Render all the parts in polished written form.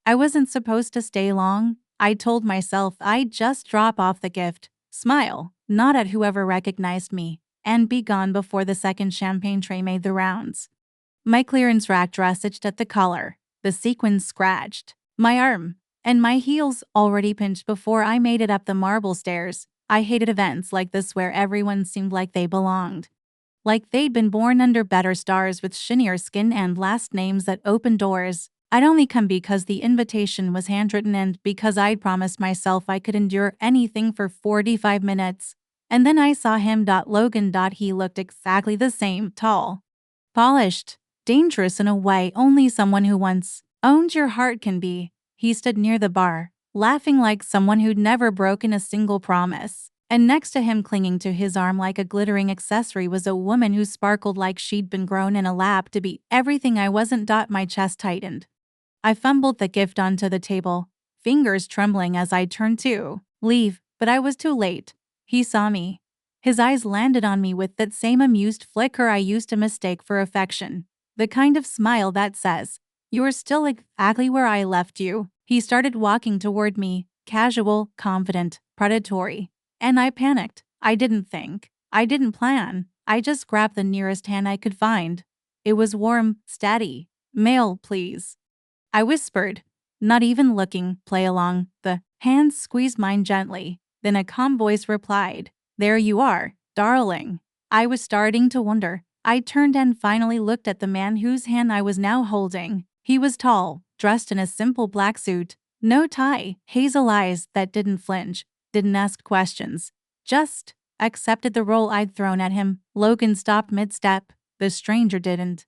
I wasn't supposed to stay long. I told myself I'd just drop off the gift, smile, nod at whoever recognized me, and be gone before the second champagne tray made the rounds. My clearance rack dress itched at the collar, the sequins scratched my arm, and my heels already pinched before I made it up the marble stairs. I hated events like this where everyone seemed like they belonged. Like they'd been born under better stars with shinier skin and last names that opened doors. I'd only come because the invitation was handwritten and because I'd promised myself I could endure anything for 45 minutes. And then I saw him. Logan. He looked exactly the same, tall, polished, dangerous in a way only someone who once owned your heart can be. He stood near the bar, laughing like someone who'd never broken a single promise. And next to him, clinging to his arm like a glittering accessory, was a woman who sparkled like she'd been grown in a lab to be everything I wasn't. My chest tightened. I fumbled the gift onto the table, fingers trembling as I turned to leave, but I was too late. He saw me. His eyes landed on me with that same amused flicker I used to mistake for affection. The kind of smile that says, "You're still exactly where I left you." He started walking toward me, casual, confident, predatory. And I panicked. I didn't think. I didn't plan. I just grabbed the nearest hand I could find. It was warm, steady. "Mail, please," I whispered, not even looking. "Play along." The hand squeezed mine gently. Then a calm voice replied, "There you are, darling." I was starting to wonder. I turned and finally looked at the man whose hand I was now holding. He was tall, dressed in a simple black suit, no tie, hazel eyes that didn't flinch, didn't ask questions, just accepted the role I'd thrown at him. Logan stopped mid-step. The stranger didn't.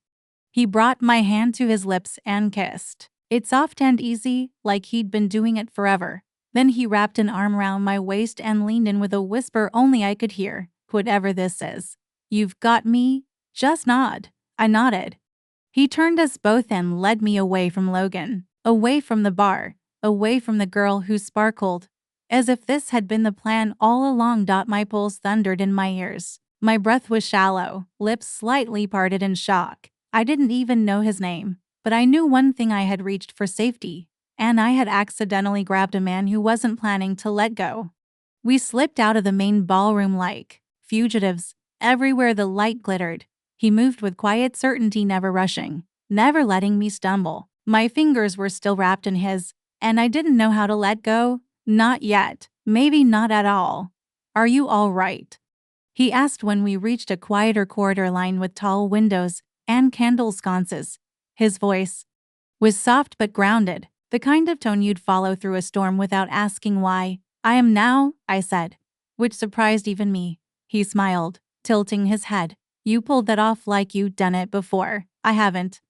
He brought my hand to his lips and kissed it soft and easy, like he'd been doing it forever. Then he wrapped an arm around my waist and leaned in with a whisper only I could hear. "Whatever this is, you've got me. Just nod." I nodded. He turned us both and led me away from Logan, away from the bar, away from the girl who sparkled. As if this had been the plan all along. My pulse thundered in my ears. My breath was shallow, lips slightly parted in shock. I didn't even know his name, but I knew one thing: I had reached for safety, and I had accidentally grabbed a man who wasn't planning to let go. We slipped out of the main ballroom like fugitives. Everywhere the light glittered. He moved with quiet certainty, never rushing, never letting me stumble. My fingers were still wrapped in his, and I didn't know how to let go. Not yet. Maybe not at all. "Are you all right?" he asked when we reached a quieter corridor lined with tall windows and candle sconces. His voice was soft but grounded, the kind of tone you'd follow through a storm without asking why. "I am now," I said, which surprised even me. He smiled, tilting his head. "You pulled that off like you'd done it before." "I haven't,"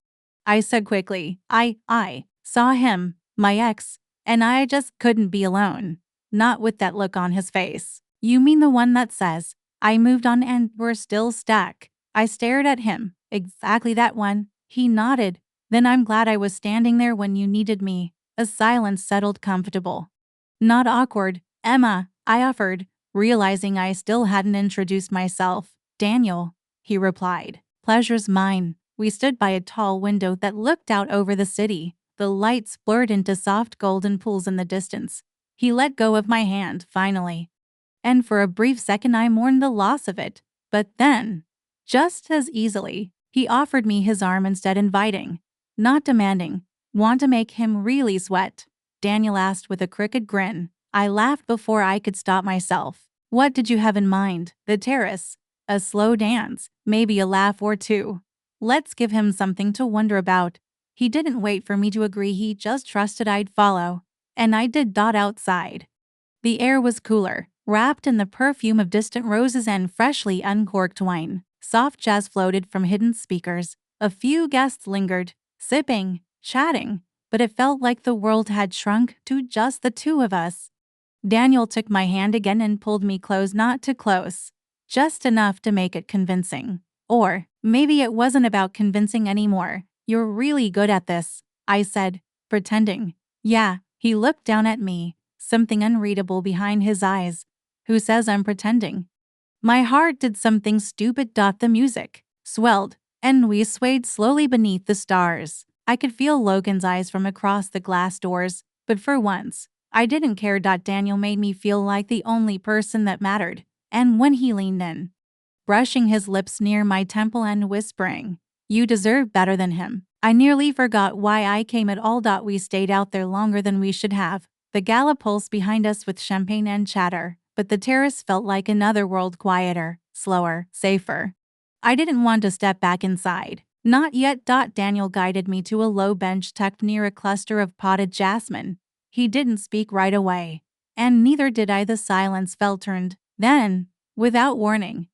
I said quickly. I saw him, my ex, and I just couldn't be alone. Not with that look on his face. "You mean the one that says, 'I moved on and we're still stuck'?" I stared at him. "Exactly that one." He nodded. "Then I'm glad I was standing there when you needed me." A silence settled, comfortable, not awkward. "Emma," I offered, realizing I still hadn't introduced myself. "Daniel," he replied. "Pleasure's mine." We stood by a tall window that looked out over the city. The lights blurred into soft golden pools in the distance. He let go of my hand, finally. And for a brief second I mourned the loss of it. But then, just as easily, he offered me his arm instead, inviting, not demanding. "Want to make him really sweat?" Daniel asked with a crooked grin. I laughed before I could stop myself. "What did you have in mind?" "The terrace. A slow dance, maybe a laugh or two. Let's give him something to wonder about." He didn't wait for me to agree, he just trusted I'd follow. And I did. Outside, the air was cooler, wrapped in the perfume of distant roses and freshly uncorked wine. Soft jazz floated from hidden speakers. A few guests lingered, sipping, chatting, but it felt like the world had shrunk to just the two of us. Daniel took my hand again and pulled me close, not too close, just enough to make it convincing. Or maybe it wasn't about convincing anymore. "You're really good at this," I said, pretending. "Yeah." He looked down at me, something unreadable behind his eyes. "Who says I'm pretending?" My heart did something stupid. The music swelled, and we swayed slowly beneath the stars. I could feel Logan's eyes from across the glass doors, but for once, I didn't care. Daniel made me feel like the only person that mattered, and when he leaned in, brushing his lips near my temple and whispering, "You deserve better than him," I nearly forgot why I came at all. We stayed out there longer than we should have. The gala pulsed behind us with champagne and chatter, but the terrace felt like another world, quieter, slower, safer. I didn't want to step back inside. Not yet. Daniel guided me to a low bench tucked near a cluster of potted jasmine. He didn't speak right away, and neither did I. The silence felt earned. Then, without warning,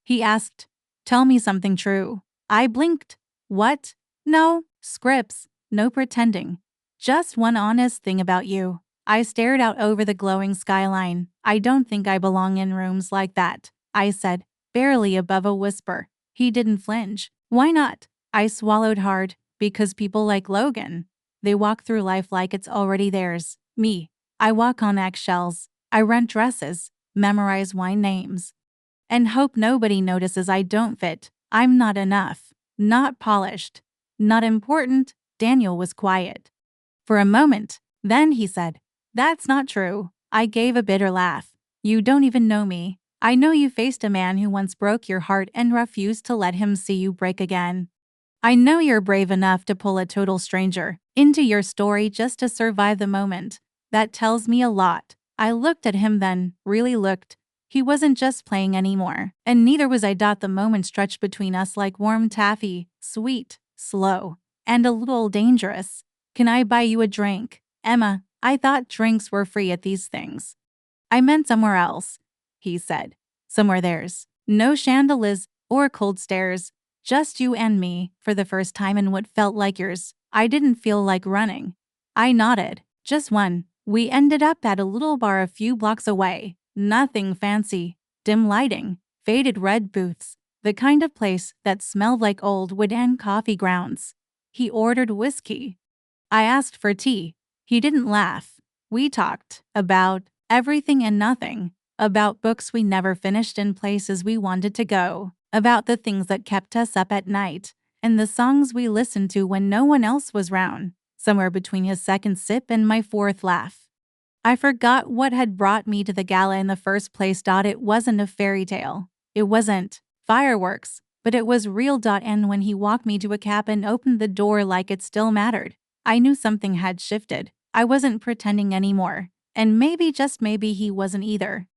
he asked, "Tell me something true." I blinked. "What?" "No scripts, no pretending. Just one honest thing about you." I stared out over the glowing skyline. "I don't think I belong in rooms like that," I said, barely above a whisper. He didn't flinch. "Why not?" I swallowed hard. "Because people like Logan, they walk through life like it's already theirs. Me, I walk on eggshells. I rent dresses, memorize wine names, and hope nobody notices I don't fit. I'm not enough. Not polished. Not important." Daniel was quiet for a moment. Then he said, "That's not true." I gave a bitter laugh. "You don't even know me. I know you faced a man who once broke your heart and refused to let him see you break again. I know you're brave enough to pull a total stranger into your story just to survive the moment. That tells me a lot." I looked at him then, really looked. He wasn't just playing anymore, and neither was I. The moment stretched between us like warm taffy, sweet, slow, and a little dangerous. "Can I buy you a drink?" "Emma, I thought drinks were free at these things." "I meant somewhere else," he said. "Somewhere there's no chandeliers or cold stares. Just you and me, for the first time in what felt like years." I didn't feel like running. I nodded. "Just one." We ended up at a little bar a few blocks away. Nothing fancy. Dim lighting, faded red booths, the kind of place that smelled like old wood and coffee grounds. He ordered whiskey. I asked for tea. He didn't laugh. We talked about everything and nothing, about books we never finished and places we wanted to go, about the things that kept us up at night, and the songs we listened to when no one else was round. Somewhere between his second sip and my fourth laugh, I forgot what had brought me to the gala in the first place. It wasn't a fairy tale. It wasn't fireworks, but it was real. And when he walked me to a cab and opened the door like it still mattered, I knew something had shifted. I wasn't pretending anymore. And maybe, just maybe, he wasn't either.